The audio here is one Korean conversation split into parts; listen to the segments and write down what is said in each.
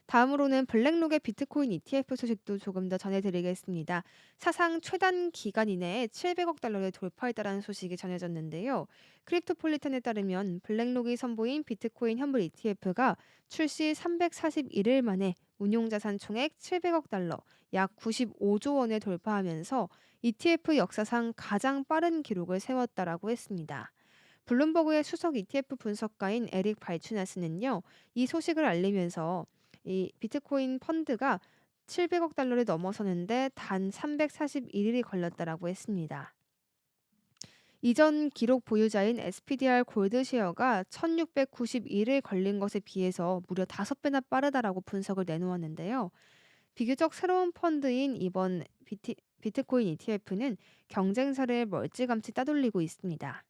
다음으로는 블랙록의 비트코인 ETF 소식도 조금 더 전해드리겠습니다. 사상 최단 기간 이내에 700억 달러를 돌파했다는 소식이 전해졌는데요. 크립토폴리탄에 따르면 블랙록이 선보인 비트코인 현물 ETF가 출시 341일 만에 운용자산 총액 700억 달러, 약 95조 원을 돌파하면서 ETF 역사상 가장 빠른 기록을 세웠다라고 했습니다. 블룸버그의 수석 ETF 분석가인 에릭 발추나스는요, 이 소식을 알리면서 이 비트코인 펀드가 700억 달러를 넘어서는데 단 341일이 걸렸다라고 했습니다. 이전 기록 보유자인 SPDR 골드쉐어가 1691일 걸린 것에 비해서 무려 5배나 빠르다라고 분석을 내놓았는데요. 비교적 새로운 펀드인 이번 비트코인 ETF는 경쟁사를 멀찌감치 따돌리고 있습니다.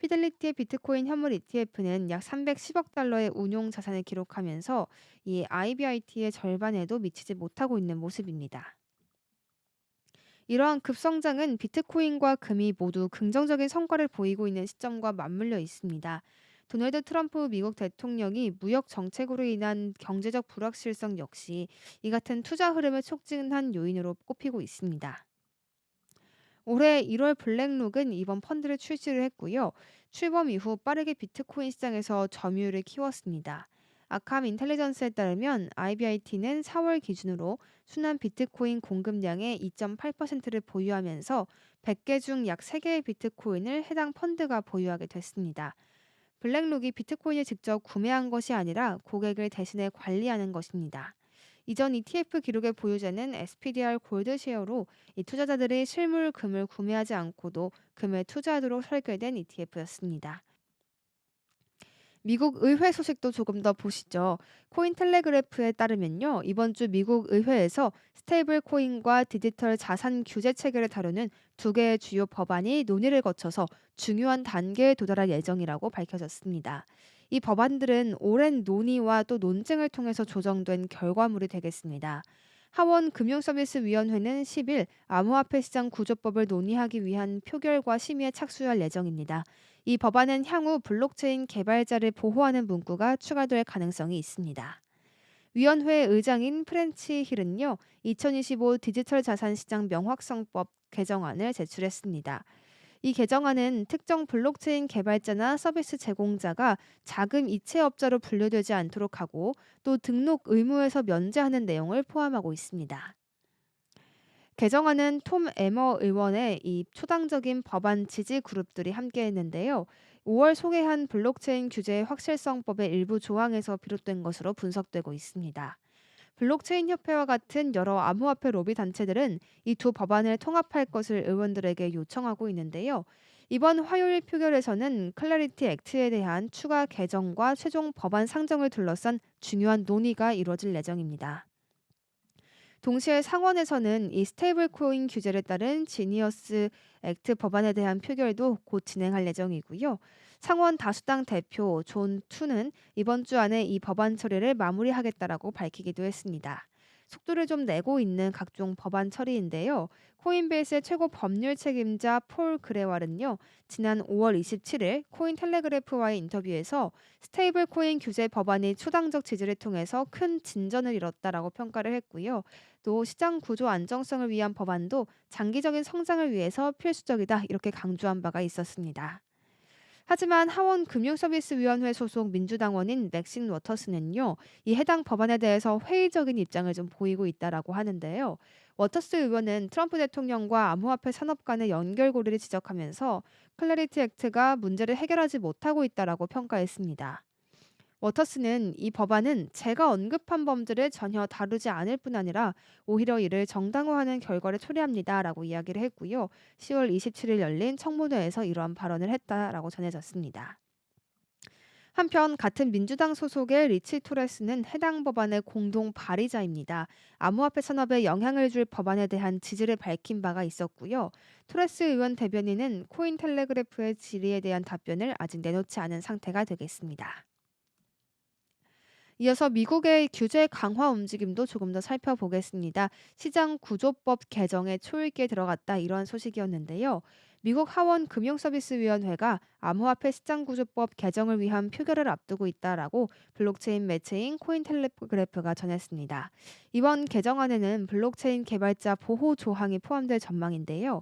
피델리티의 비트코인 현물 ETF는 약 310억 달러의 운용 자산을 기록하면서 이 IBIT의 절반에도 미치지 못하고 있는 모습입니다. 이러한 급성장은 비트코인과 금이 모두 긍정적인 성과를 보이고 있는 시점과 맞물려 있습니다. 도널드 트럼프 미국 대통령이 무역 정책으로 인한 경제적 불확실성 역시 이 같은 투자 흐름을 촉진한 요인으로 꼽히고 있습니다. 올해 1월 블랙록은 이번 펀드를 출시를 했고요. 출범 이후 빠르게 비트코인 시장에서 점유율을 키웠습니다. 아캄 인텔리전스에 따르면 IBIT는 4월 기준으로 순환 비트코인 공급량의 2.8%를 보유하면서 100개 중 약 3개의 비트코인을 해당 펀드가 보유하게 됐습니다. 블랙록이 비트코인을 직접 구매한 것이 아니라 고객을 대신해 관리하는 것입니다. 이전 ETF 기록의 보유자는 SPDR 골드쉐어로 이 투자자들이 실물 금을 구매하지 않고도 금에 투자하도록 설계된 ETF였습니다. 미국 의회 소식도 조금 더 보시죠. 코인텔레그래프에 따르면요. 이번 주 미국 의회에서 스테이블 코인과 디지털 자산 규제 체계를 다루는 두 개의 주요 법안이 논의를 거쳐서 중요한 단계에 도달할 예정이라고 밝혀졌습니다. 이 법안들은 오랜 논의와 또 논쟁을 통해서 조정된 결과물이 되겠습니다. 하원 금융서비스위원회는 10일 암호화폐 시장 구조법을 논의하기 위한 표결과 심의에 착수할 예정입니다. 이 법안은 향후 블록체인 개발자를 보호하는 문구가 추가될 가능성이 있습니다. 위원회 의장인 프렌치 힐은요, 2025 디지털 자산 시장 명확성법 개정안을 제출했습니다. 이 개정안은 특정 블록체인 개발자나 서비스 제공자가 자금 이체업자로 분류되지 않도록 하고 또 등록 의무에서 면제하는 내용을 포함하고 있습니다. 개정안은 톰 에머 의원의 이 초당적인 법안 지지 그룹들이 함께했는데요. 5월 소개한 블록체인 규제 확실성법의 일부 조항에서 비롯된 것으로 분석되고 있습니다. 블록체인 협회와 같은 여러 암호화폐 로비 단체들은 이 두 법안을 통합할 것을 의원들에게 요청하고 있는데요. 이번 화요일 표결에서는 클래리티 액트에 대한 추가 개정과 최종 법안 상정을 둘러싼 중요한 논의가 이루어질 예정입니다. 동시에 상원에서는 이 스테이블 코인 규제를 따른 지니어스 액트 법안에 대한 표결도 곧 진행할 예정이고요. 상원 다수당 대표 존 투는 이번 주 안에 이 법안 처리를 마무리하겠다라고 밝히기도 했습니다. 속도를 좀 내고 있는 각종 법안 처리인데요. 코인베이스의 최고 법률 책임자 폴 그레왈은요. 지난 5월 27일 코인텔레그래프와의 인터뷰에서 스테이블 코인 규제 법안이 초당적 지지를 통해서 큰 진전을 이뤘다라고 평가를 했고요. 또 시장 구조 안정성을 위한 법안도 장기적인 성장을 위해서 필수적이다 이렇게 강조한 바가 있었습니다. 하지만 하원 금융서비스위원회 소속 민주당원인 맥신 워터스는요, 이 해당 법안에 대해서 회의적인 입장을 좀 보이고 있다라고 하는데요. 워터스 의원은 트럼프 대통령과 암호화폐 산업 간의 연결고리를 지적하면서 클래리티 액트가 문제를 해결하지 못하고 있다라고 평가했습니다. 워터스는 이 법안은 제가 언급한 범죄를 전혀 다루지 않을 뿐 아니라 오히려 이를 정당화하는 결과를 초래합니다라고 이야기를 했고요. 10월 27일 열린 청문회에서 이러한 발언을 했다라고 전해졌습니다. 한편 같은 민주당 소속의 리치 토레스는 해당 법안의 공동 발의자입니다. 암호화폐 산업에 영향을 줄 법안에 대한 지지를 밝힌 바가 있었고요. 토레스 의원 대변인은 코인텔레그래프의 질의에 대한 답변을 아직 내놓지 않은 상태가 되겠습니다. 이어서 미국의 규제 강화 움직임도 조금 더 살펴보겠습니다. 시장 구조법 개정에 초읽기에 들어갔다 이러한 소식이었는데요. 미국 하원 금융서비스위원회가 암호화폐 시장구조법 개정을 위한 표결을 앞두고 있다라고 블록체인 매체인 코인텔레그래프가 전했습니다. 이번 개정안에는 블록체인 개발자 보호 조항이 포함될 전망인데요.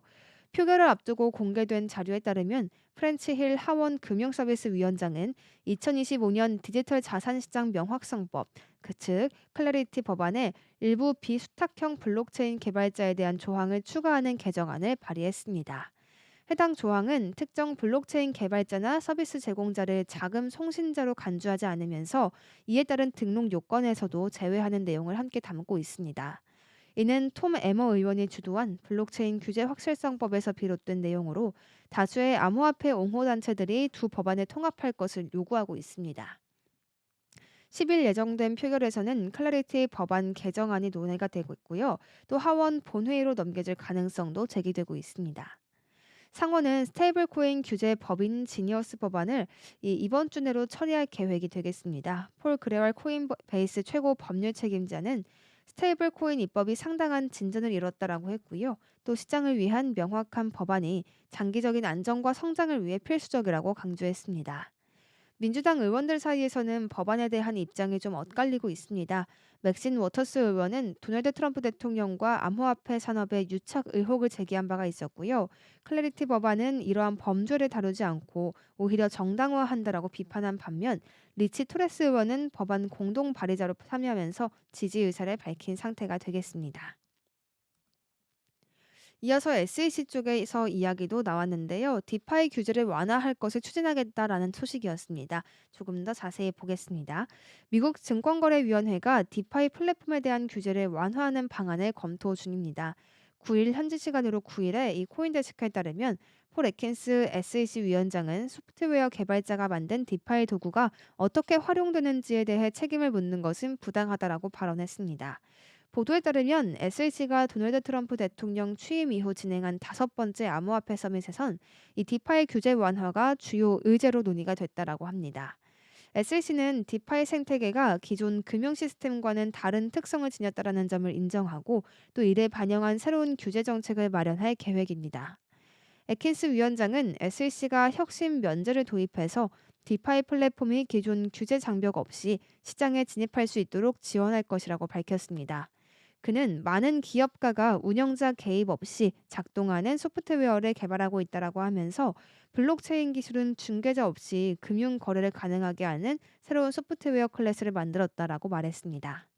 표결을 앞두고 공개된 자료에 따르면 프렌치 힐 하원 금융서비스위원장은 2025년 디지털 자산시장 명확성법, 즉 클래리티 법안에 일부 비수탁형 블록체인 개발자에 대한 조항을 추가하는 개정안을 발의했습니다. 해당 조항은 특정 블록체인 개발자나 서비스 제공자를 자금 송신자로 간주하지 않으면서 이에 따른 등록 요건에서도 제외하는 내용을 함께 담고 있습니다. 이는 톰 에머 의원이 주도한 블록체인 규제 확실성법에서 비롯된 내용으로 다수의 암호화폐 옹호 단체들이 두 법안을 통합할 것을 요구하고 있습니다. 10일 예정된 표결에서는 클래리티 법안 개정안이 논의가 되고 있고요. 또 하원 본회의로 넘겨질 가능성도 제기되고 있습니다. 상원은 스테이블 코인 규제 법인 지니어스 법안을 이번 주 내로 처리할 계획이 되겠습니다. 폴 그레왈 코인베이스 최고 법률 책임자는 스테이블 코인 입법이 상당한 진전을 이뤘다라고 했고요. 또 시장을 위한 명확한 법안이 장기적인 안정과 성장을 위해 필수적이라고 강조했습니다. 민주당 의원들 사이에서는 법안에 대한 입장이 좀 엇갈리고 있습니다. 맥신 워터스 의원은 도널드 트럼프 대통령과 암호화폐 산업의 유착 의혹을 제기한 바가 있었고요. 클래리티 법안은 이러한 범죄를 다루지 않고 오히려 정당화한다라고 비판한 반면 리치 토레스 의원은 법안 공동 발의자로 참여하면서 지지 의사를 밝힌 상태가 되겠습니다. 이어서 SEC 쪽에서 이야기도 나왔는데요. 디파이 규제를 완화할 것을 추진하겠다라는 소식이었습니다. 조금 더 자세히 보겠습니다. 미국 증권거래위원회가 디파이 플랫폼에 대한 규제를 완화하는 방안을 검토 중입니다. 9일 현지 시간으로 9일에 이 코인데스크에 따르면 폴 애킨스 SEC 위원장은 소프트웨어 개발자가 만든 디파이 도구가 어떻게 활용되는지에 대해 책임을 묻는 것은 부당하다라고 발언했습니다. 보도에 따르면 SEC가 도널드 트럼프 대통령 취임 이후 진행한 다섯 번째 암호화폐 서밋에선 이 디파이 규제 완화가 주요 의제로 논의가 됐다라고 합니다. SEC는 디파이 생태계가 기존 금융 시스템과는 다른 특성을 지녔다라는 점을 인정하고 또 이를 반영한 새로운 규제 정책을 마련할 계획입니다. 에킨스 위원장은 SEC가 혁신 면제를 도입해서 디파이 플랫폼이 기존 규제 장벽 없이 시장에 진입할 수 있도록 지원할 것이라고 밝혔습니다. 그는 많은 기업가가 운영자 개입 없이 작동하는 소프트웨어를 개발하고 있다라고 하면서 블록체인 기술은 중개자 없이 금융 거래를 가능하게 하는 새로운 소프트웨어 클래스를 만들었다라고 말했습니다.